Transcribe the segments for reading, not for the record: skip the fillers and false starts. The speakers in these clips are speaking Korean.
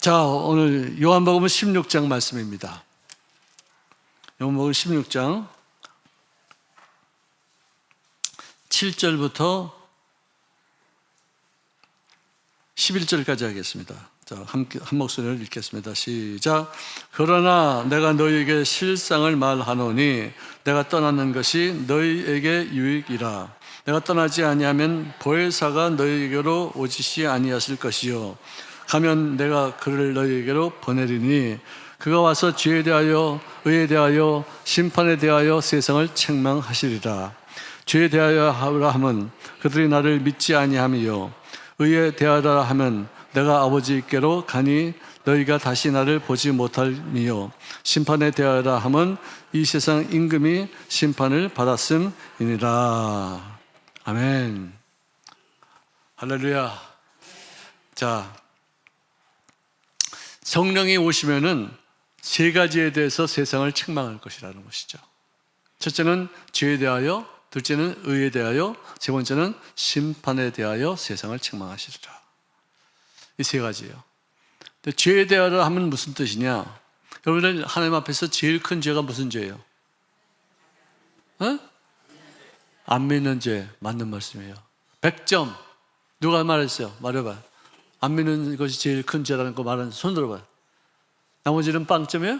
자, 오늘 요한복음 16장 말씀입니다. 요한복음 16장 7절부터 11절까지 하겠습니다. 자, 한 목소리를 읽겠습니다. 시작. 그러나 내가 너희에게 실상을 말하노니 내가 떠나는 것이 너희에게 유익이라. 내가 떠나지 아니하면 보혜사가 너희에게로 오지시 아니하실 것이요 가면 내가 그를 너희에게로 보내리니 그가 와서 죄에 대하여 의에 대하여 심판에 대하여 세상을 책망하시리라. 죄에 대하여 하라 하면 그들이 나를 믿지 아니함이요 의에 대하라 하면 내가 아버지께로 가니 너희가 다시 나를 보지 못할미요 심판에 대하라 하면 이 세상 임금이 심판을 받았음이니라. 아멘. 할렐루야. 자, 성령이 오시면은 세 가지에 대해서 세상을 책망할 것이라는 것이죠. 첫째는 죄에 대하여, 둘째는 의에 대하여, 세 번째는 심판에 대하여 세상을 책망하시리라. 이 세 가지예요. 근데 죄에 대하여 하면 무슨 뜻이냐? 여러분들 하나님 앞에서 제일 큰 죄가 무슨 죄예요? 안 믿는 죄. 맞는 말씀이에요. 100점. 누가 말했어요? 말해봐. 안 믿는 것이 제일 큰 죄라는 거 말하는 손 들어봐요. 나머지는 빵점이에요?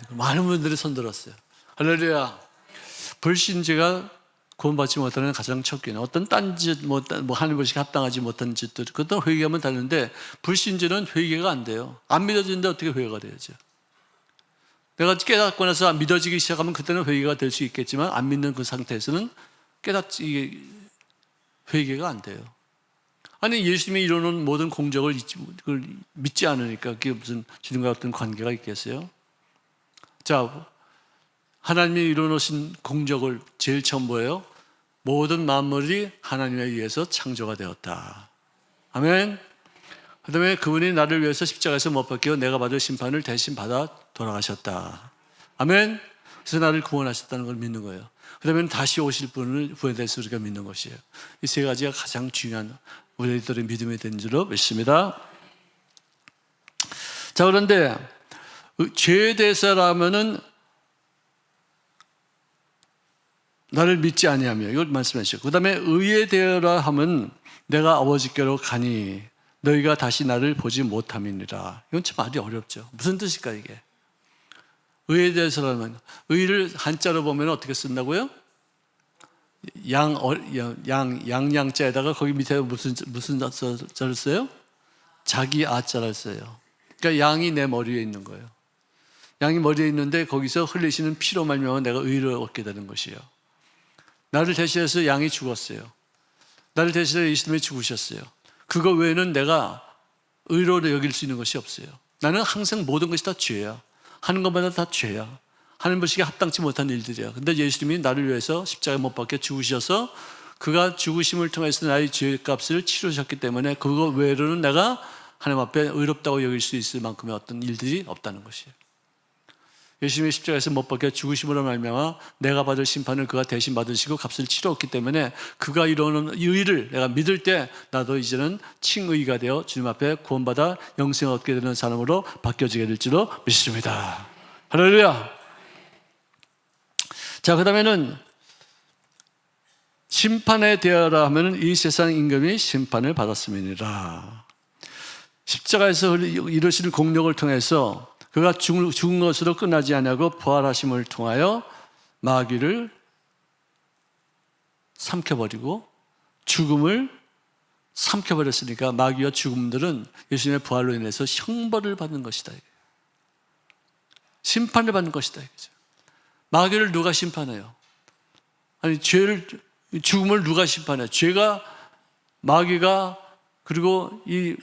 많은 분들이 손 들었어요. 할렐루야. 불신죄가 구원받지 못하는 가장 첫 개는 어떤 딴짓, 하는 것이 합당하지 못한 짓도 그것도 회개하면 되는데 불신죄는 회개가 안 돼요. 안 믿어지는데 어떻게 회개가 되죠? 내가 깨닫고 나서 믿어지기 시작하면 그때는 회개가 될 수 있겠지만 안 믿는 그 상태에서는 회개가 안 돼요. 아니 예수님이 이루는 모든 공적을 믿지 않으니까 그게 무슨 주님과 어떤 관계가 있겠어요? 자, 하나님이 이루어놓으신 공적을 제일 처음 뭐예요? 모든 만물이 하나님에 의해서 창조가 되었다. 아멘. 그 다음에 그분이 나를 위해서 십자가에서 못 박혀 내가 받을 심판을 대신 받아 돌아가셨다. 아멘. 그래서 나를 구원하셨다는 걸 믿는 거예요. 그 다음에 다시 오실 분을 후에 대해서 우리가 믿는 것이에요. 이 세 가지가 가장 중요한 우리들의 믿음이 된 줄로 믿습니다. 자, 그런데 죄에 대해서라면은 나를 믿지 아니하며 이걸 말씀하셨고, 그 다음에 의에 대하라 하면 내가 아버지께로 가니 너희가 다시 나를 보지 못함이니라. 이건 참 말이 어렵죠. 무슨 뜻일까 이게? 의에 대해서라면 의를 한자로 보면 어떻게 쓴다고요? 양자에다가 거기 밑에 무슨 자를 써요? 자기 아자를 써요. 그러니까 양이 내 머리에 있는 거예요. 양이 머리에 있는데 거기서 흘리시는 피로 말미암아 내가 의를 얻게 되는 것이에요. 나를 대신해서 양이 죽었어요. 나를 대신해서 예수님이 죽으셨어요. 그거 외에는 내가 의로 여길 수 있는 것이 없어요. 나는 항상 모든 것이 다 죄야. 하는 것마다 다 죄야. 하는 것이 합당치 못한 일들이야. 근데 예수님이 나를 위해서 십자가에 못 박혀 죽으셔서 그가 죽으심을 통해서 나의 죄값을 치르셨기 때문에 그거 외로는 내가 하나님 앞에 의롭다고 여길 수 있을 만큼의 어떤 일들이 없다는 것이에요. 예수님이 십자가에서 못 박혀 죽으심으로 말미암아 내가 받을 심판을 그가 대신 받으시고 값을 치렀기 때문에 그가 이루는 이 의를 내가 믿을 때 나도 이제는 칭의가 되어 주님 앞에 구원받아 영생을 얻게 되는 사람으로 바뀌어지게 될 줄로 믿습니다. 할렐루야. 자, 그 다음에는 심판에 대하라 하면 이 세상 임금이 심판을 받았음이니라. 십자가에서 이루신 공력을 통해서 그가 죽은 것으로 끝나지 아니하고 부활하심을 통하여 마귀를 삼켜버리고 죽음을 삼켜버렸으니까 마귀와 죽음들은 예수님의 부활로 인해서 형벌을 받는 것이다. 심판을 받는 것이다. 마귀를 누가 심판해요? 아니 죽음을 누가 심판해요? 죄가 마귀가 그리고 이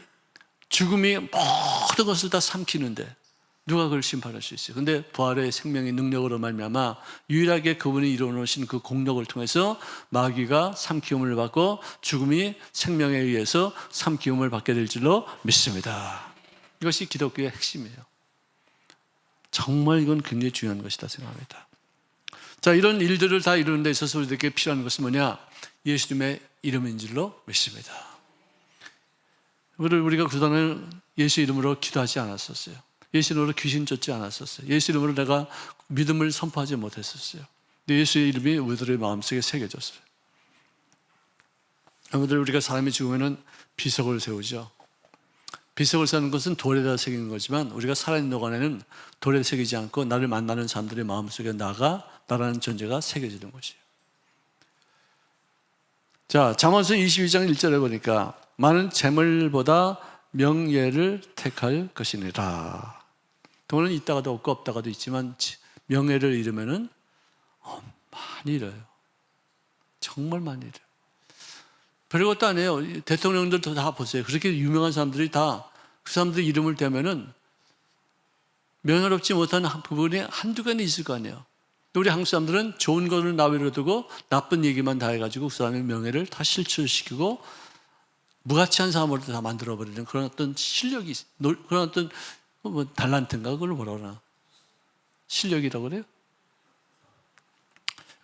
죽음이 모든 것을 다 삼키는데 누가 그걸 심판할 수 있어요? 근데 부활의 생명의 능력으로 말미암아 유일하게 그분이 이루어놓으신 그 공력을 통해서 마귀가 삼키움을 받고 죽음이 생명에 의해서 삼키움을 받게 될 줄로 믿습니다. 이것이 기독교의 핵심이에요. 정말 이건 굉장히 중요한 것이다 생각합니다. 자, 이런 일들을 다 이루는 데 있어서 우리에게 필요한 것은 뭐냐? 예수님의 이름인 줄로 믿습니다. 우리가 그동안에 예수 이름으로 기도하지 않았었어요. 예수 이름으로 귀신 쫓지 않았었어요. 예수 이름으로 내가 믿음을 선포하지 못했었어요. 근데 예수의 이름이 우리들의 마음속에 새겨졌어요. 여러분들, 우리가 사람이 죽으면 비석을 세우죠. 비석을 세우는 것은 돌에다 새기는 거지만 우리가 살아있는 동안에는 돌에 새기지 않고 나를 만나는 사람들의 마음속에 나라는 존재가 새겨지는 것이에요. 자, 잠언서 22장 1절에 보니까 많은 재물보다 명예를 택할 것이니라. 돈은 있다가도 없고 없다가도 있지만 명예를 잃으면은 많이 잃어요. 정말 많이 잃어요. 별것도 아니에요. 대통령들도 다 보세요. 그렇게 유명한 사람들이 다 그 사람들 이름을 대면은 명예롭지 못한 부분이 한두 개는 있을 거 아니에요. 우리 한국 사람들은 좋은 것을 나위로 두고 나쁜 얘기만 다 해가지고 그 사람의 명예를 다 실추시키고 무가치한 사람으로 다 만들어버리는 그런 어떤 실력이, 그런 어떤 달란트인가 그걸 뭐라 그러나, 실력이라고 그래요.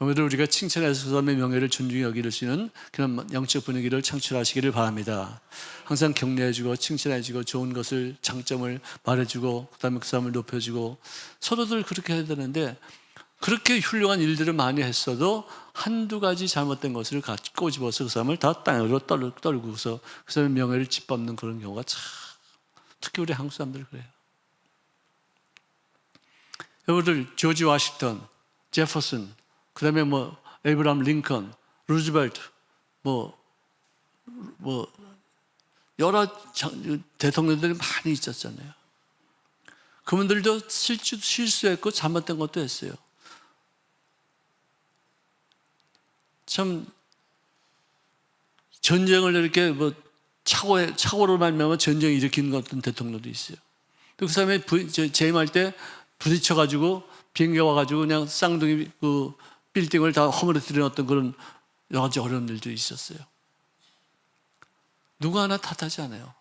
여러분들, 우리가 칭찬해서 그 사람의 명예를 존중히 여길 수 있는 그런 영적 분위기를 창출하시기를 바랍니다. 항상 격려해주고 칭찬해주고 좋은 것을, 장점을 말해주고 그다음에 그 사람을 높여주고 서로들 그렇게 해야 되는데, 그렇게 훌륭한 일들을 많이 했어도 한두 가지 잘못된 것을 꼬집어서 그 사람을 다 땅으로 떨구고서 그 사람의 명예를 짓밟는 그런 경우가 참, 특히 우리 한국 사람들 그래요. 여러분들, 조지 워싱턴, 제퍼슨, 그 다음에 에이브라함 링컨, 루즈벨트, 여러 대통령들이 많이 있었잖아요. 그분들도 실수했고 잘못된 것도 했어요. 참, 전쟁을 이렇게 착오로 말미암아 전쟁을 일으키는 어떤 대통령도 있어요. 또 그 사람이 재임할 때 부딪혀가지고 비행기가 와가지고 그냥 쌍둥이 빌딩을 다 허물어뜨리는 어떤 그런 여러 가지 어려운 일도 있었어요. 누구 하나 탓하지 않아요.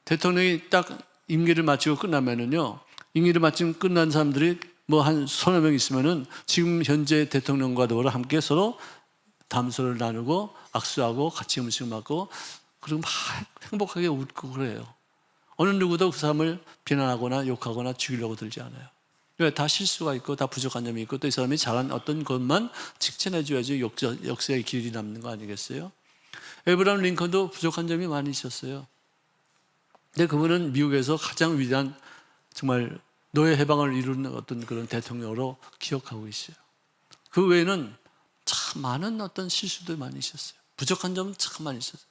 대통령이 딱 임기를 마치고 끝나면은요, 임기를 마치고 끝난 사람들이 한 서너 명 있으면은 지금 현재 대통령과 더불어 함께 서로 담소를 나누고 악수하고 같이 음식 먹고 그리고 막 행복하게 웃고 그래요. 어느 누구도 그 사람을 비난하거나 욕하거나 죽이려고 들지 않아요. 왜? 다 실수가 있고 다 부족한 점이 있고 또 이 사람이 잘한 어떤 것만 칭찬해 줘야지 역사의 길이 남는 거 아니겠어요? 에이브라함 링컨도 부족한 점이 많이 있었어요. 근데 그분은 미국에서 가장 위대한 정말 노예 해방을 이루는 어떤 그런 대통령으로 기억하고 있어요. 그 외에는 참 많은 어떤 실수도 많이 있었어요. 부족한 점은 참 많이 있었어요.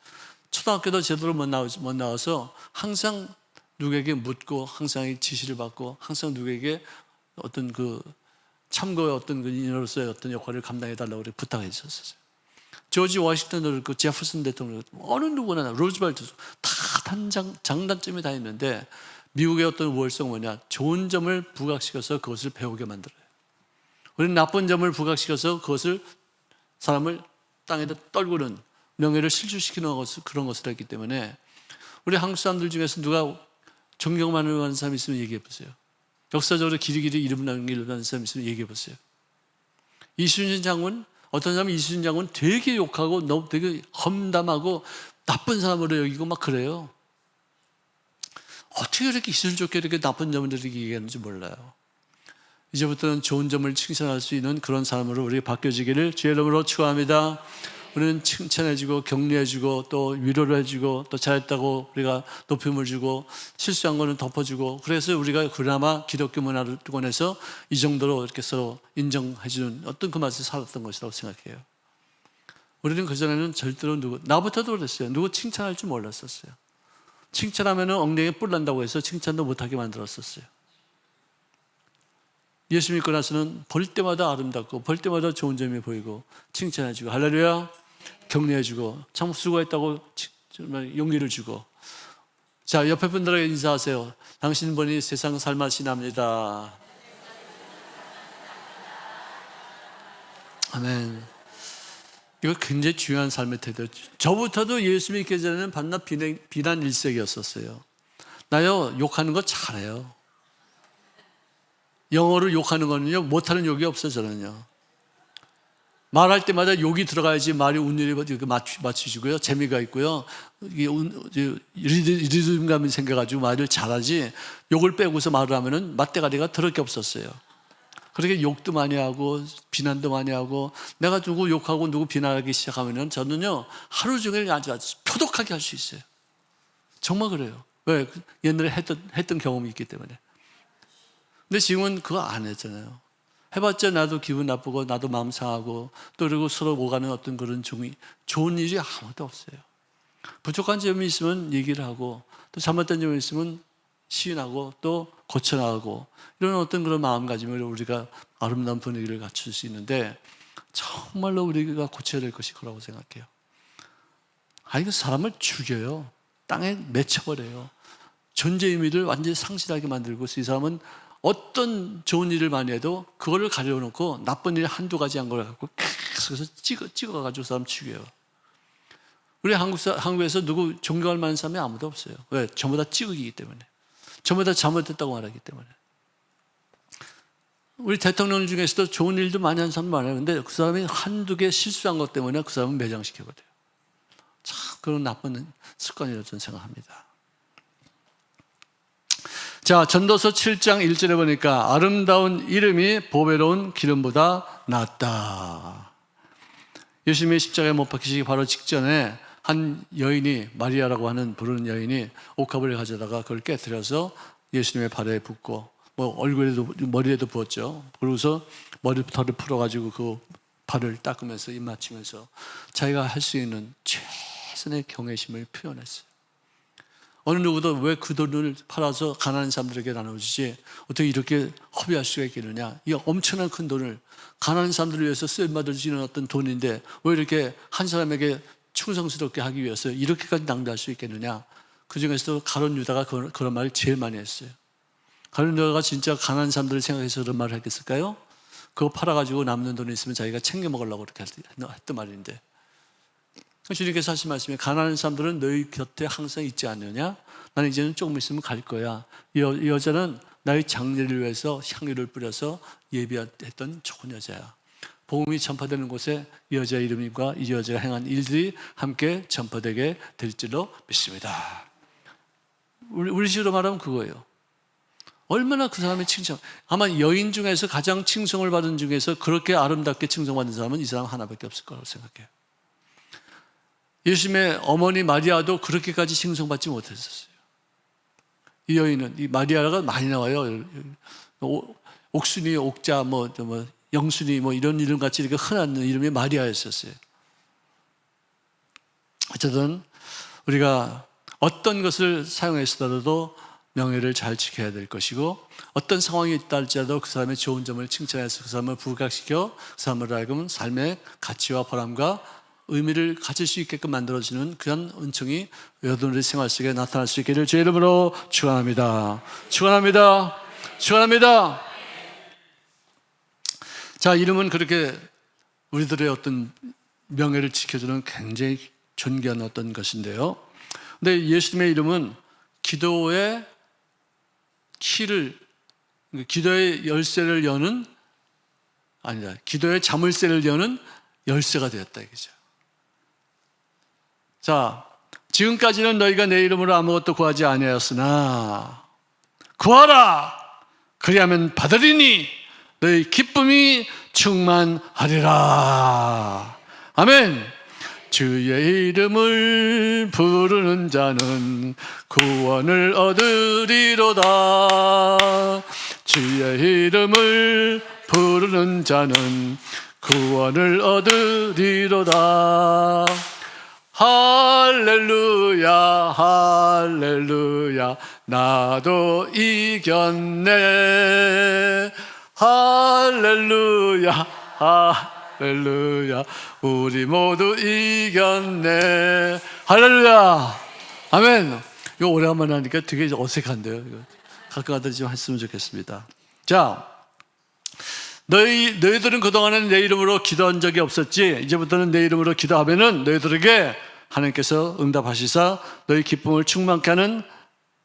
초등학교도 제대로 못 나와서 항상 누구에게 묻고 항상 지시를 받고 항상 누구에게 어떤 참고의 어떤 인으로서의 어떤 역할을 감당해달라고 부탁했었어요. 조지 워싱턴도 그렇고 제퍼슨 대통령, 어느 누구나 루즈벨트도 다 장단점이 다 있는데 미국의 어떤 우월성 뭐냐? 좋은 점을 부각시켜서 그것을 배우게 만들어요. 우리는 나쁜 점을 부각시켜서 그것을 사람을 땅에다 떨구는 명예를 실추시키는 그런 것을 했기 때문에 우리 한국 사람들 중에서 누가 존경만을 하는 사람이 있으면 얘기해 보세요. 역사적으로 길이길이 이름 남기는 사람이 있으면 얘기해 보세요. 이순신 장군, 어떤 사람은 이순신 장군 되게 욕하고 너무 되게 험담하고 나쁜 사람으로 여기고 막 그래요. 어떻게 이렇게 이순 좋게 이렇게 나쁜 점을 이렇게 얘기하는지 몰라요. 이제부터는 좋은 점을 칭찬할 수 있는 그런 사람으로 우리가 바뀌어지기를 주의 이름으로 축원합니다. 우리는 칭찬해주고 격려해주고 또 위로를 해주고 또 잘했다고 우리가 높임을 주고 실수한 거는 덮어주고, 그래서 우리가 그나마 기독교 문화권에서 이 정도로 이렇게 서로 인정해주는 어떤 그 맛을 살았던 것이라고 생각해요. 우리는 그전에는 절대로 나부터도 그랬어요. 누구 칭찬할 줄 몰랐었어요. 칭찬하면 엉덩이에 뿔 난다고 해서 칭찬도 못하게 만들었었어요. 예수 믿고 나서는 볼 때마다 아름답고 볼 때마다 좋은 점이 보이고 칭찬해주고 할렐루야 격려해주고 참 수고했다고 정말 용기를 주고. 자, 옆에 분들에게 인사하세요. 당신 보니 세상 살맛이 납니다. 아멘. 이거 굉장히 중요한 삶의 태도. 저부터도 예수 믿기 전에는 반납 비난 일색이었었어요. 나요 욕하는 거 잘해요. 영어를 욕하는 거는요 못하는 욕이 없어요. 저는요 말할 때마다 욕이 들어가야지 말이 운율이 맞추시고요. 재미가 있고요. 이게 리듬감이 생겨가지고 말을 잘하지, 욕을 빼고서 말을 하면은 맞대가리가 들을 게 없었어요. 그렇게 욕도 많이 하고 비난도 많이 하고, 내가 누구 욕하고 누구 비난하기 시작하면은 저는요 하루 종일 아주 표독하게 할 수 있어요. 정말 그래요. 왜? 옛날에 했던 경험이 있기 때문에. 근데 지금은 그거 안 했잖아요. 해봤자 나도 기분 나쁘고 나도 마음 상하고, 또 그리고 서로 오가는 어떤 그런 좋은 일이 아무것도 없어요. 부족한 점이 있으면 얘기를 하고, 또 잘못된 점이 있으면 시인하고 또 고쳐나가고, 이런 어떤 그런 마음가짐을 우리가 아름다운 분위기를 갖출 수 있는데, 정말로 우리가 고쳐야 될 것이 그라고 생각해요. 이거 사람을 죽여요. 땅에 맺혀버려요. 존재 의미를 완전히 상실하게 만들고, 이 사람은 어떤 좋은 일을 많이 해도 그거를 가려놓고 나쁜 일 한두 가지 한 걸 갖고 계속해서 찍어가지고 사람 죽여요. 우리 한국에서 누구 존경할 만한 사람이 아무도 없어요. 왜? 전부 다 찌우기이기 때문에. 전부 다 잘못했다고 말하기 때문에. 우리 대통령 중에서도 좋은 일도 많이 한 사람 많아요. 근데 그 사람이 한두 개 실수한 것 때문에 그 사람은 매장시켜버려요. 참 그런 나쁜 습관이라고 저는 생각합니다. 자, 전도서 7장 1절에 보니까 아름다운 이름이 보배로운 기름보다 낫다. 예수님이 십자가에 못 박히시기 바로 직전에 한 여인이, 마리아라고 하는 부르는 여인이 옥합을 가져다가 그걸 깨뜨려서 예수님의 발에 붓고, 얼굴에도 머리에도 부었죠. 그러고서 머리털을 풀어가지고 그 발을 닦으면서 입 맞추면서 자기가 할 수 있는 최선의 경외심을 표현했어요. 어느 누구도 왜 그 돈을 팔아서 가난한 사람들에게 나눠주지, 어떻게 이렇게 허비할 수가 있겠느냐. 이 엄청난 큰 돈을 가난한 사람들을 위해서 쓰임받을 수 있는 어떤 돈인데 왜 이렇게 한 사람에게 충성스럽게 하기 위해서 이렇게까지 낭비할 수 있겠느냐. 그 중에서도 가룟 유다가 그런 말을 제일 많이 했어요. 가룟 유다가 진짜 가난한 사람들을 생각해서 그런 말을 했겠을까요? 그거 팔아가지고 남는 돈이 있으면 자기가 챙겨 먹으려고 그렇게 했던 말인데, 주님께서 하신 말씀이 가난한 사람들은 너희 곁에 항상 있지 않느냐? 나는 이제는 조금 있으면 갈 거야. 이 여자는 나의 장례를 위해서 향유를 뿌려서 예비했던 좋은 여자야. 복음이 전파되는 곳에 이 여자의 이름과 이 여자가 행한 일들이 함께 전파되게 될 줄로 믿습니다. 우리 식으로 말하면 그거예요. 얼마나 그 사람의 칭찬, 아마 여인 중에서 가장 칭송을 받은 중에서 그렇게 아름답게 칭송받는 사람은 이 사람 하나밖에 없을 거라고 생각해요. 예수님의 어머니 마리아도 그렇게까지 칭송받지 못했었어요. 이 여인은, 이 마리아가 많이 나와요. 옥순이, 옥자, 영순이 이런 이름 같이 이렇게 흔한 이름이 마리아였었어요. 어쨌든 우리가 어떤 것을 사용했으더라도 명예를 잘 지켜야 될 것이고, 어떤 상황이 있다 할지라도 그 사람의 좋은 점을 칭찬해서 그 사람을 부각시켜 그 사람을 하여금 삶의 가치와 보람과 의미를 가질 수 있게끔 만들어주는 그런 은총이 여러분의 생활 속에 나타날 수 있기를 주의 이름으로 축원합니다. 축원합니다. 축원합니다. 자, 이름은 그렇게 우리들의 어떤 명예를 지켜주는 굉장히 존귀한 어떤 것인데요. 근데 예수님의 이름은 기도의 키를, 기도의 열쇠를 여는, 아니다, 기도의 자물쇠를 여는 열쇠가 되었다 이거죠. 자, 지금까지는 너희가 내 이름으로 아무것도 구하지 아니하였으나 구하라, 그리하면 받으리니 너희 기쁨이 충만하리라. 아멘. 주의 이름을 부르는 자는 구원을 얻으리로다. 주의 이름을 부르는 자는 구원을 얻으리로다. 할렐루야, 할렐루야, 나도 이겼네. 할렐루야, 할렐루야, 우리 모두 이겼네. 할렐루야, 아멘. 이거 오래간만에 하니까 되게 어색한데요. 이거 가끔 가다 좀 했으면 좋겠습니다. 자, 너희들은 그동안은 내 이름으로 기도한 적이 없었지. 이제부터는 내 이름으로 기도하면은 너희들에게 하나님께서 응답하시사 너희 기쁨을 충만케 하는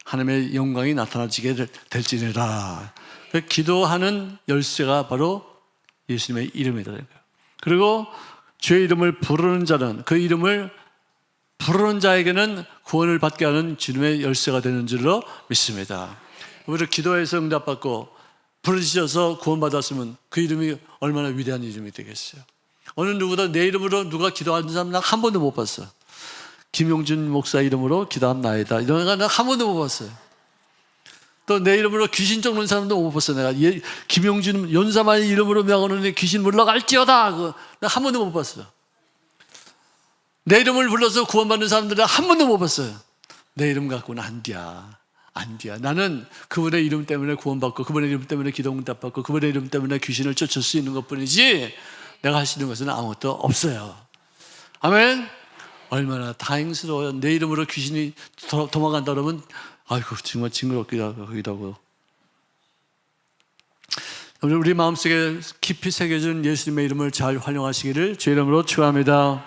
하나님의 영광이 나타나지게 될지니라. 기도하는 열쇠가 바로 예수님의 이름이다. 그리고 주의 이름을 부르는 자는, 그 이름을 부르는 자에게는 구원을 받게 하는 주님의 열쇠가 되는 줄로 믿습니다. 우리가 기도해서 응답받고 부르짖어서 구원받았으면 그 이름이 얼마나 위대한 이름이 되겠어요. 어느 누구도 내 이름으로 누가 기도하는 사람 난 한 번도 못 봤어요. 김용준 목사 이름으로 기도한 나이다, 이런 거 난 한 번도 못 봤어요. 또 내 이름으로 귀신 쫓는 사람도 못 봤어요. 내가 김용준 연사만의 이름으로 명하는 귀신 물러갈지어다, 그거 난 한 번도 못 봤어요. 내 이름을 불러서 구원받는 사람들은 한 번도 못 봤어요. 내 이름 갖고는 안 돼야. 나는 그분의 이름 때문에 구원받고, 그분의 이름 때문에 기도 응답받고, 그분의 이름 때문에 귀신을 쫓을 수 있는 것뿐이지 내가 할 수 있는 것은 아무것도 없어요. 아멘. 얼마나 다행스러워요. 내 이름으로 귀신이 도망간다 그러면 아이고 정말 징그럽기도 하고. 우리 마음속에 깊이 새겨진 예수님의 이름을 잘 활용하시기를 주의 이름으로 축원합니다.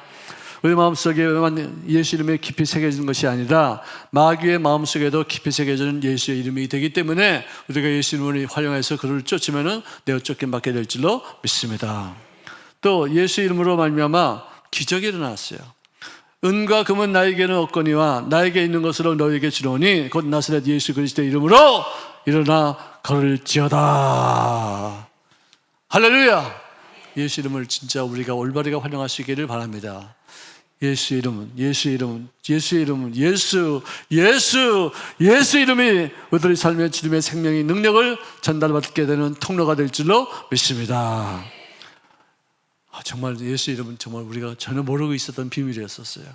우리 마음속에만 예수 이름에 깊이 새겨진 것이 아니라 마귀의 마음속에도 깊이 새겨진 예수의 이름이 되기 때문에 우리가 예수 이름을 활용해서 그를 쫓으면은 내어 쫓김받게 될 줄로 믿습니다. 또 예수 이름으로 말미암아 기적이 일어났어요. 은과 금은 나에게는 없거니와 나에게 있는 것으로 너에게 주노니 곧 나사렛 예수 그리스도의 이름으로 일어나 걸을지어다. 할렐루야. 예수 이름을 진짜 우리가 올바르게 활용하시기를 바랍니다. 예수 이름은 예수 이름이 우리들의 삶의 주님의 생명의 능력을 전달받게 되는 통로가 될 줄로 믿습니다. 정말 예수 이름은 정말 우리가 전혀 모르고 있었던 비밀이었었어요.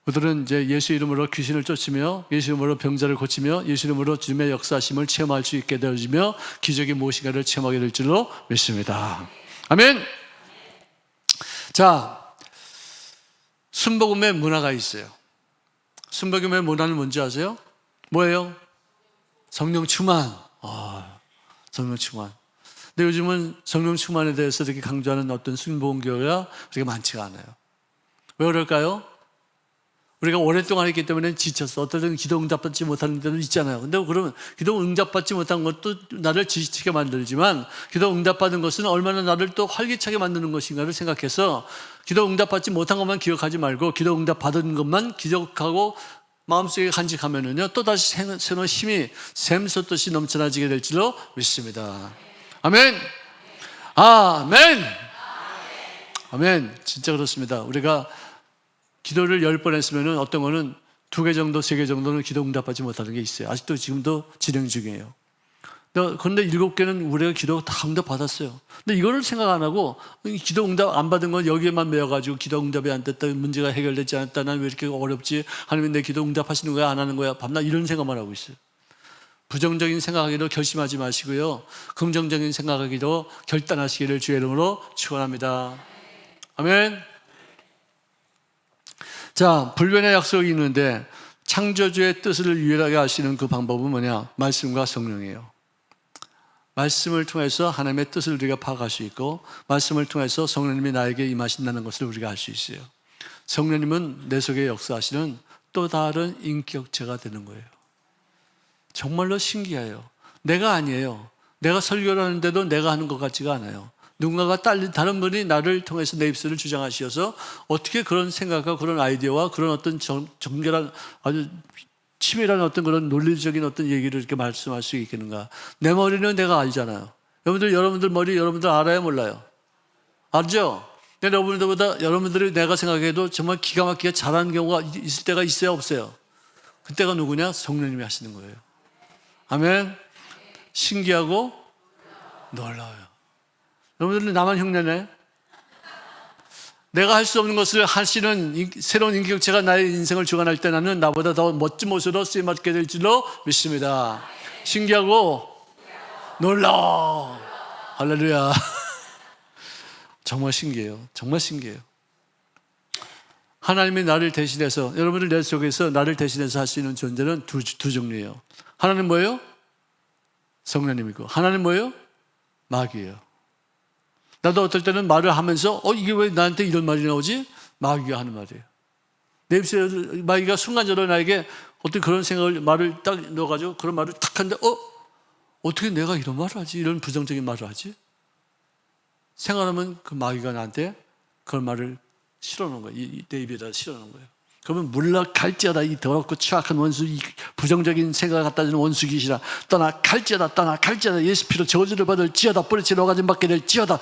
우리들은 이제 예수 이름으로 귀신을 쫓으며, 예수 이름으로 병자를 고치며, 예수 이름으로 주님의 역사심을 체험할 수 있게 되어지며 기적이 무엇인가를 체험하게 될 줄로 믿습니다. 아멘. 자, 순복음의 문화가 있어요. 순복음의 문화는 뭔지 아세요? 뭐예요? 성령 충만. 성령 충만. 근데 요즘은 성령 충만에 대해서 이렇게 강조하는 어떤 순복음 교회가 그렇게 많지가 않아요. 왜 그럴까요? 우리가 오랫동안 했기 때문에 지쳤어. 어떨 때는 기도 응답받지 못하는 데도 있잖아요. 근데 그러면 기도 응답받지 못한 것도 나를 지치게 만들지만 기도 응답받은 것은 얼마나 나를 또 활기차게 만드는 것인가를 생각해서 기도 응답받지 못한 것만 기억하지 말고 기도 응답받은 것만 기억하고 마음속에 간직하면은요, 또다시 새로운 힘이 샘솟듯이 넘쳐나지게 될 줄로 믿습니다. 아멘. 아멘. 아멘. 진짜 그렇습니다. 우리가 기도를 10번 했으면 어떤 거는 2개 정도, 3개 정도는 기도 응답받지 못하는 게 있어요. 아직도 지금도 진행 중이에요. 그런데 7개는 우리가 기도 다 응답 받았어요. 근데 이거를 생각 안 하고 기도 응답 안 받은 건 여기에만 매여가지고 기도 응답이 안 됐다, 문제가 해결되지 않았다, 난 왜 이렇게 어렵지, 하나님 내 기도 응답하시는 거야, 안 하는 거야, 밤낮 이런 생각만 하고 있어요. 부정적인 생각하기로 결심하지 마시고요, 긍정적인 생각하기로 결단하시기를 주의 이름으로 축원합니다. 아멘. 자, 불변의 약속이 있는데 창조주의 뜻을 유일하게 아시는 그 방법은 뭐냐? 말씀과 성령이에요. 말씀을 통해서 하나님의 뜻을 우리가 파악할 수 있고, 말씀을 통해서 성령님이 나에게 임하신다는 것을 우리가 알 수 있어요. 성령님은 내 속에 역사하시는 또 다른 인격체가 되는 거예요. 정말로 신기해요. 내가 아니에요. 내가 설교를 하는데도 내가 하는 것 같지가 않아요. 누군가가 다른 분이 나를 통해서 내 입술을 주장하셔서 어떻게 그런 생각과 그런 아이디어와 그런 어떤 정결한 아주 치밀한 어떤 그런 논리적인 어떤 얘기를 이렇게 말씀할 수 있겠는가. 내 머리는 내가 알잖아요. 여러분들 머리 여러분들 알아요, 몰라요? 알죠? 근데 여러분들이 내가 생각해도 정말 기가 막히게 잘하는 경우가 있을 때가 있어요, 없어요? 그때가 누구냐? 성령님이 하시는 거예요. 아멘. 신기하고 놀라워요. 여러분들은 나만 흉내내? 내가 할 수 없는 것을 하시는 새로운 인격체가 나의 인생을 주관할 때 나는 나보다 더 멋진 모습으로 쓰임받게 될 줄로 믿습니다. 신기하고 놀라워. 할렐루야. 정말 신기해요. 정말 신기해요. 하나님이 나를 대신해서, 여러분들 내 속에서 나를 대신해서 할 수 있는 존재는 두 종류예요. 하나는 뭐예요? 성령님이고, 하나는 뭐예요? 마귀예요. 나도 어떨 때는 말을 하면서 이게 왜 나한테 이런 말이 나오지? 마귀가 하는 말이에요. 내 입술에 마귀가 순간적으로 나에게 어떤 그런 말을 딱 넣어가지고 그런 말을 탁 하는데 어떻게 내가 이런 말을 하지? 이런 부정적인 말을 하지? 생각하면 그 마귀가 나한테 그런 말을 실어놓은 거예요. 내 입에다 실어놓은 거예요. 그러면 물러갈지어다 이 더럽고 추악한 원수, 이 부정적인 생각을 갖다 주는 원수 귀신아, 떠나갈지어다, 떠나갈지어다, 예수 피로 저주를 받을지어다, 뿌리치 너가진 받게 될지어다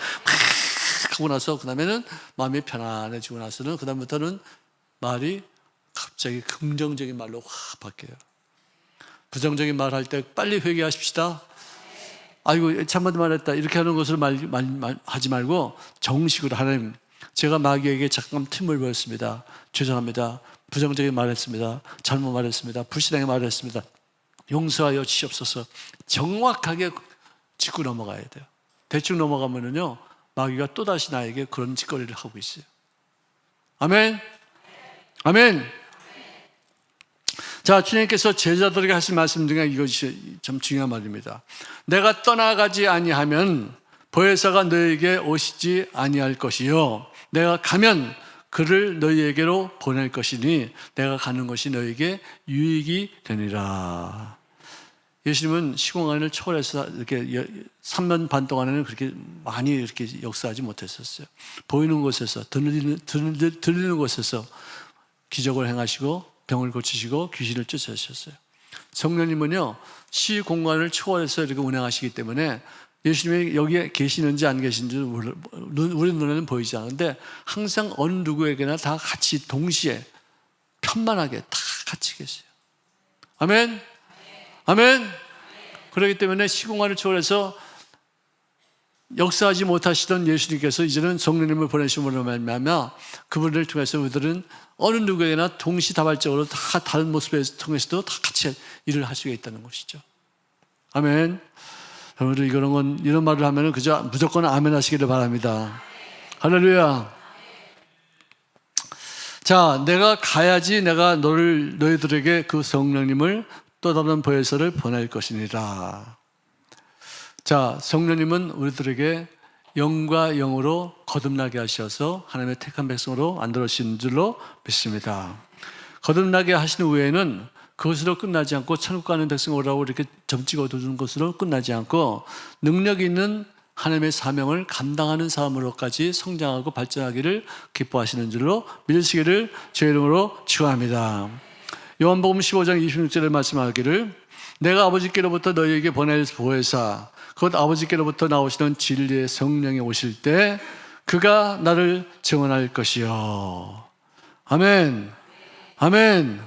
하고 나서 그 다음에는 마음이 편안해지고 나서는 그 다음부터는 말이 갑자기 긍정적인 말로 확 바뀌어요. 부정적인 말 할 때 빨리 회개하십시다. 아이고 잘못 말했다 이렇게 하는 것을 하지 말고 정식으로, 하나님 제가 마귀에게 잠깐 틈을 보였습니다. 죄송합니다. 부정적인 말했습니다. 잘못 말했습니다. 불신하게 말했습니다. 용서하여 주시옵소서. 정확하게 짚고 넘어가야 돼요. 대충 넘어가면은요 마귀가 또다시 나에게 그런 짓거리를 하고 있어요. 아멘. 아멘. 자, 주님께서 제자들에게 하신 말씀 중에 이것이 참 중요한 말입니다. 내가 떠나가지 아니하면 보혜사가 너에게 오시지 아니할 것이요 내가 가면 그를 너희에게로 보낼 것이니 내가 가는 것이 너에게 유익이 되니라. 예수님은 시공간을 초월해서 이렇게 3년 반 동안에는 그렇게 많이 이렇게 역사하지 못했었어요. 보이는 곳에서, 들리는 곳에서 기적을 행하시고 병을 고치시고 귀신을 쫓아주셨어요. 성령님은요 시공간을 초월해서 이렇게 운행하시기 때문에 예수님이 여기에 계시는지 안 계신지 우리 눈에는 보이지 않는데 항상 어느 누구에게나 다 같이 동시에 편만하게 다 같이 계세요. 아멘. 아멘. 그렇기 때문에 시공간을 초월해서 역사하지 못하시던 예수님께서 이제는 성령님을 보내심으로 말미암아 그분을 통해서 우리들은 어느 누구에게나 동시다발적으로 다 다른 모습을 통해서도 다 같이 일을 할 수가 있다는 것이죠. 아멘. 여러분 이런 말을 하면 그저 무조건 아멘 하시기를 바랍니다. 할렐루야. 자, 내가 가야지 내가 너희들에게 그 성령님을 또 다른 보혜사를 보낼 것이니라. 자, 성령님은 우리들에게 영과 영으로 거듭나게 하셔서 하나님의 택한 백성으로 만들어주신 줄로 믿습니다. 거듭나게 하신 후에는 그것으로 끝나지 않고 천국 가는 백성 오라고 이렇게 점 찍어두는 것으로 끝나지 않고 능력 있는 하나님의 사명을 감당하는 사람으로까지 성장하고 발전하기를 기뻐하시는 줄로 믿으시기를 주의 이름으로 축원합니다. 요한복음 15장 26절에 말씀하기를 내가 아버지께로부터 너희에게 보낼 보혜사 곧 아버지께로부터 나오시는 진리의 성령이 오실 때 그가 나를 증언할 것이요. 아멘. 아멘.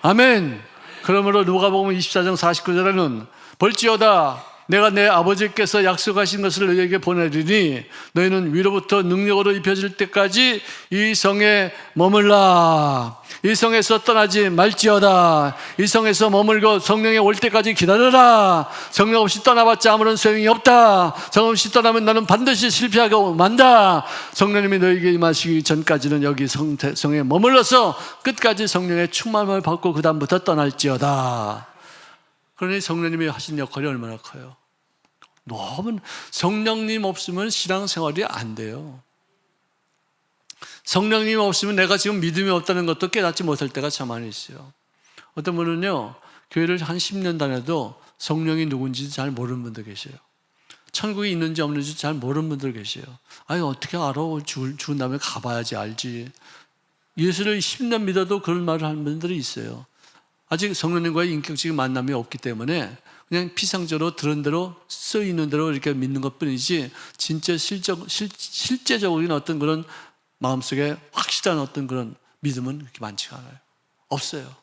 아멘. 그러므로 누가복음 24장 49절에는 볼지어다 내가 내 아버지께서 약속하신 것을 너희에게 보내리니 너희는 위로부터 능력으로 입혀질 때까지 이 성에 머물라. 이 성에서 떠나지 말지어다. 이 성에서 머물고 성령이 올 때까지 기다려라. 성령 없이 떠나봤자 아무런 소용이 없다. 성령 없이 떠나면 나는 반드시 실패하고 만다. 성령님이 너희에게 임하시기 전까지는 여기 성에 머물러서 끝까지 성령의 충만함을 받고 그 다음부터 떠날지어다. 그러니 성령님이 하신 역할이 얼마나 커요. 너무 성령님 없으면 신앙생활이 안 돼요. 성령님 없으면 내가 지금 믿음이 없다는 것도 깨닫지 못할 때가 참 많이 있어요. 어떤 분은요 교회를 한 10년 다녀도 성령이 누군지 잘 모르는 분들 계세요. 천국이 있는지 없는지 잘 모르는 분들 계세요. 아니 어떻게 알아? 죽은 다음에 가봐야지 알지. 예수를 10년 믿어도 그런 말을 하는 분들이 있어요. 아직 성령님과의 인격적인 만남이 없기 때문에 그냥 피상적으로 들은 대로 쓰이는 대로 이렇게 믿는 것뿐이지 진짜 실제적인 어떤 그런 마음속에 확실한 어떤 그런 믿음은 그렇게 많지가 않아요. 없어요.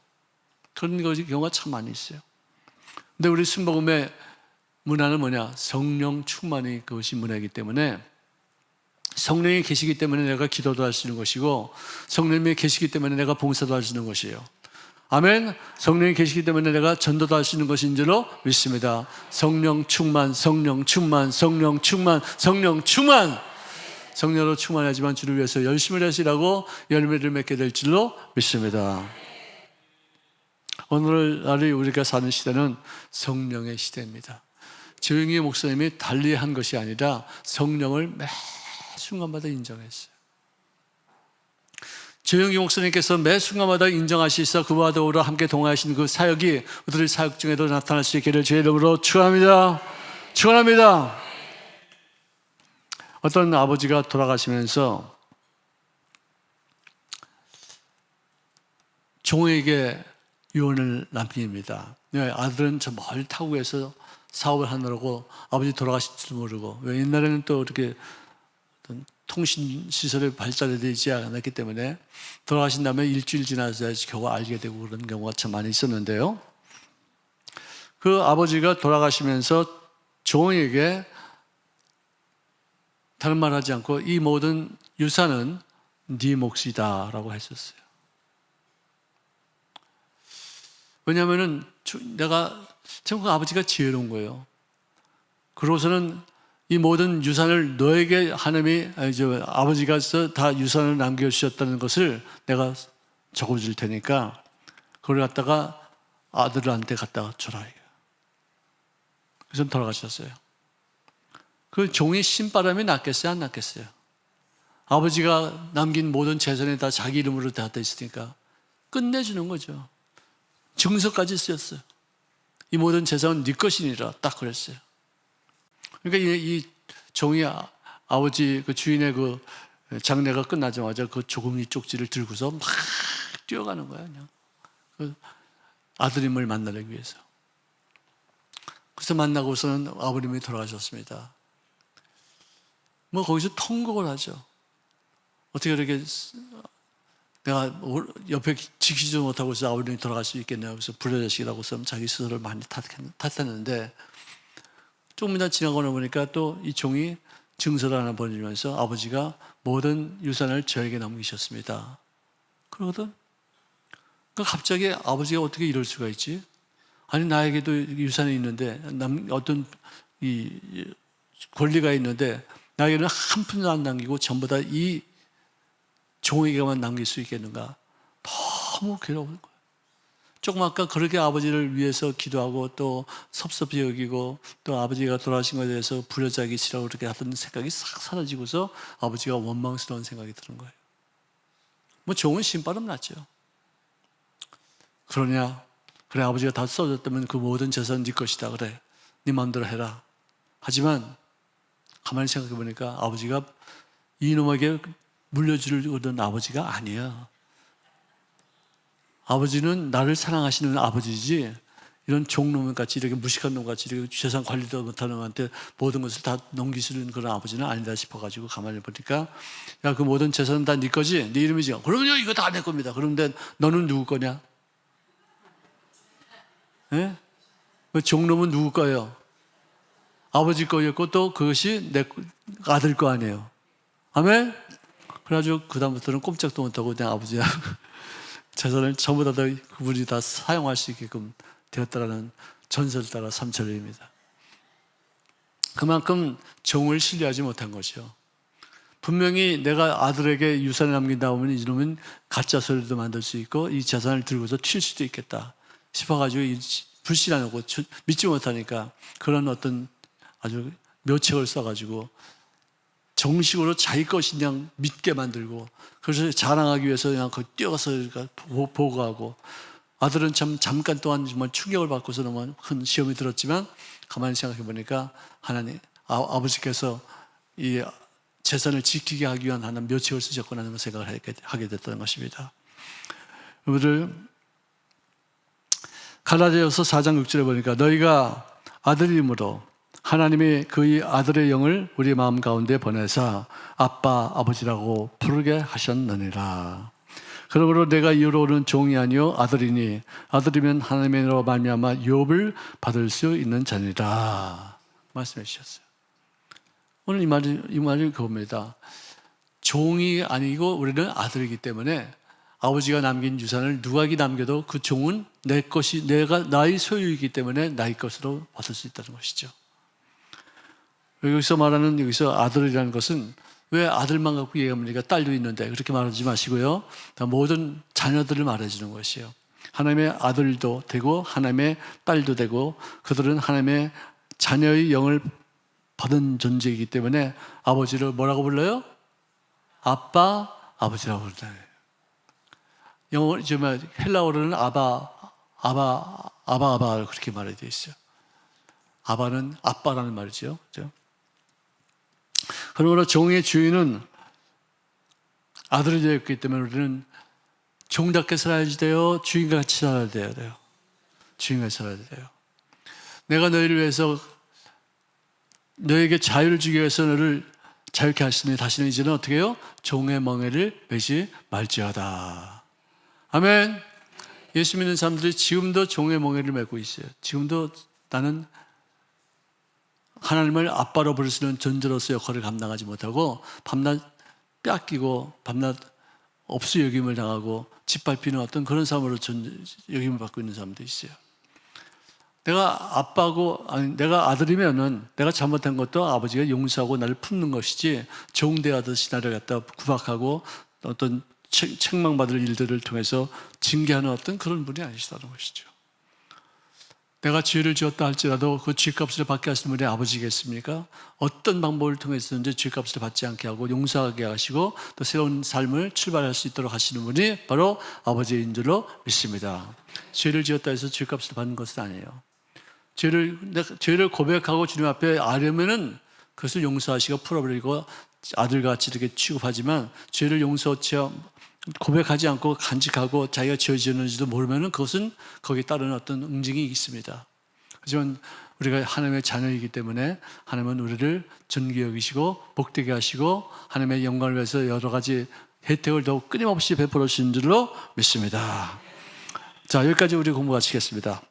그런 경우가 참 많이 있어요. 근데 우리 순복음의 문화는 뭐냐? 성령 충만이 그것이 문화이기 때문에 성령이 계시기 때문에 내가 기도도 할 수 있는 것이고 성령님이 계시기 때문에 내가 봉사도 할 수 있는 것이에요. 아멘. 성령이 계시기 때문에 내가 전도도 할 수 있는 것인 줄로 믿습니다. 성령 충만, 성령 충만, 성령 충만, 성령 충만. 성령으로 충만하지만 주를 위해서 열심히 하시라고 열매를 맺게 될 줄로 믿습니다. 오늘날이 우리가 사는 시대는 성령의 시대입니다. 조용히 목사님이 달리한 것이 아니라 성령을 매 순간마다 인정했어요. 조영기 목사님께서 매 순간마다 인정하시사 그와 더불어 함께 동행하신 그 사역이 우리들의 사역 중에도 나타날 수 있기를 주의 이름으로 축원합니다. 축원합니다. 어떤 아버지가 돌아가시면서 종에게 유언을 남깁니다. 아들은 저 멀리 타국에서 사업을 하느라고 아버지 돌아가실 줄 모르고, 왜 옛날에는 또 이렇게 통신 시설이 발달되지 않았기 때문에 돌아가신 다음에 일주일 지나서야지 겨우 알게 되고 그런 경우가 참 많이 있었는데요. 그 아버지가 돌아가시면서 종에게 다른 말 하지 않고 이 모든 유산은 네 몫이다 라고 했었어요. 왜냐하면 내가 참 그 아버지가 지혜로운 거예요. 그러고서는 이 모든 유산을 너에게 하나님이 아버지가 다 유산을 남겨주셨다는 것을 내가 적어줄 테니까 그걸 갖다가 아들한테 갖다가 줘라. 그래서 돌아가셨어요. 그 종이 신바람이 났겠어요? 안 났겠어요? 아버지가 남긴 모든 재산이 다 자기 이름으로 다 돼 있으니까 끝내주는 거죠. 증서까지 쓰였어요. 이 모든 재산은 네 것이니라 딱 그랬어요. 그러니까 이 종이 아버지 그 주인의 그 장례가 끝나자마자 그 조금이 쪽지를 들고서 막 뛰어가는 거야, 그냥. 그 아드님을 만나기 위해서. 그래서 만나고서는 아버님이 돌아가셨습니다. 뭐 거기서 통곡을 하죠. 어떻게 이렇게 내가 옆에 지키지도 못하고 있어 아버님이 돌아갈 수 있겠냐. 그래서 불효자식이라고 해서 자기 스스로를 많이 탓했는데 조금이나 지나고 나보니까 또 이 종이 증서를 하나 보내주면서 아버지가 모든 유산을 저에게 남기셨습니다. 그러거든. 그러니까 갑자기 아버지가 어떻게 이럴 수가 있지? 아니 나에게도 유산이 있는데 어떤 이 권리가 있는데 나에게는 한 푼도 안 남기고 전부 다 이 종에게만 남길 수 있겠는가? 너무 괴로운 거예요. 조금 아까 그렇게 아버지를 위해서 기도하고 또 섭섭히 여기고 또 아버지가 돌아가신 것에 대해서 부려자기 싫다고 그렇게 하던 생각이 싹 사라지고서 아버지가 원망스러운 생각이 드는 거예요. 뭐 종은 신바람 났죠. 그러냐? 그래 아버지가 다 써줬다면 그 모든 재산은 네 것이다. 그래 네 마음대로 해라. 하지만 가만히 생각해 보니까 아버지가 이놈에게 물려주려던 아버지가 아니야. 아버지는 나를 사랑하시는 아버지지 이런 종놈 같이 이렇게 무식한 놈 같이 이렇게 재산 관리도 못하는 놈한테 모든 것을 다 넘기시는 그런 아버지는 아니다 싶어가지고 가만히 보니까 야 그 모든 재산은 다 네 거지? 네 이름이지? 그럼요 이거 다 내 겁니다. 그런데 너는 누구 거냐? 예? 그 종놈은 누구 거예요? 아버지 거였고 또 그것이 내 아들 거 아니에요. 아멘? 그래가지고 그다음부터는 꼼짝도 못하고 그냥 아버지야 재산을 전부 다 그분이 다 사용할 수 있게끔 되었다라는 전설을 따라 삼천리입니다. 그만큼 종을 신뢰하지 못한 것이요. 분명히 내가 아들에게 유산을 남긴다 하면 이놈은 가짜 소리도 만들 수 있고 이 재산을 들고서 튈 수도 있겠다 싶어가지고 불신하고 믿지 못하니까 그런 어떤 아주 묘책을 써가지고 정식으로 자기 것이 그냥 믿게 만들고 그래서 자랑하기 위해서 그냥 거기 뛰어가서 보고하고 아들은 참 잠깐 동안 정말 충격을 받고서 너무 큰 시험이 들었지만 가만히 생각해 보니까 하나님 아버지께서 이 재산을 지키게 하기 위한 하나님 묘책을 쓰셨구나 하는 생각을 하게 됐다는 것입니다. 여러분들 갈라디아서 4장 6절에 보니까 너희가 아들임으로 하나님이 그의 아들의 영을 우리 마음 가운데 보내사 아빠 아버지라고 부르게 하셨느니라. 그러므로 내가 이후로는 종이 아니요 아들이니 아들이면 하나님의 은혜로 말미암아 유업을 받을 수 있는 자니라 말씀해 주셨어요. 오늘 이 말이 그겁니다. 종이 아니고 우리는 아들이기 때문에 아버지가 남긴 유산을 누구에게 남겨도 그 종은 내 것이 나의 소유이기 때문에 나의 것으로 받을 수 있다는 것이죠. 여기서 말하는 여기서 아들이라는 것은 왜 아들만 갖고 얘기합니까? 딸도 있는데 그렇게 말하지 마시고요. 모든 자녀들을 말해주는 것이에요. 하나님의 아들도 되고 하나님의 딸도 되고 그들은 하나님의 자녀의 영을 받은 존재이기 때문에 아버지를 뭐라고 불러요? 아빠, 아버지라고 불러요. 영어 헬라어로는 아바 그렇게 말이 되어 있어요. 아바는 아빠라는 말이죠. 그렇죠? 그러므로 종의 주인은 아들이 되었기 때문에 우리는 종답게 살아야지 돼요. 주인같이 살아야 돼요. 주인같이 살아야 돼요. 내가 너희를 위해서 너에게 자유를 주기 위해서 너를 자유케 하시니 다시는 이제는 어떻게 해요? 종의 멍에를 매지 말지어다. 아멘. 예수 믿는 사람들이 지금도 종의 멍에를 메고 있어요. 지금도 나는 하나님을 아빠로 부를 수 있는 존재로서 역할을 감당하지 못하고 밤낮 뺏기고 밤낮 업수 여김을 당하고 짓밟히는 어떤 그런 삶으로 여김을 받고 있는 사람도 있어요. 내가 아빠고, 아니, 내가 아들이면은 내가 잘못한 것도 아버지가 용서하고 나를 품는 것이지 종대하듯이 나를 갖다 구박하고 어떤 책망받을 일들을 통해서 징계하는 어떤 그런 분이 아니시다는 것이죠. 내가 죄를 지었다 할지라도 그 죄값을 받게 하시는 분이 아버지겠습니까? 어떤 방법을 통해서든지 죄값을 받지 않게 하고 용서하게 하시고 또 새로운 삶을 출발할 수 있도록 하시는 분이 바로 아버지인 줄로 믿습니다. 죄를 지었다 해서 죄값을 받는 것은 아니에요. 죄를 고백하고 주님 앞에 아뢰면은 그것을 용서하시고 풀어버리고 아들같이 이렇게 취급하지만 죄를 고백하지 않고 간직하고 자기가 지어지는지도 모르면은 그것은 거기에 따르는 어떤 응징이 있습니다. 하지만 우리가 하나님의 자녀이기 때문에 하나님은 우리를 존귀 여기시고 복되게 하시고 하나님의 영광을 위해서 여러 가지 혜택을 더욱 끊임없이 베풀어 주신 줄로 믿습니다. 자, 여기까지 우리 공부 마치겠습니다.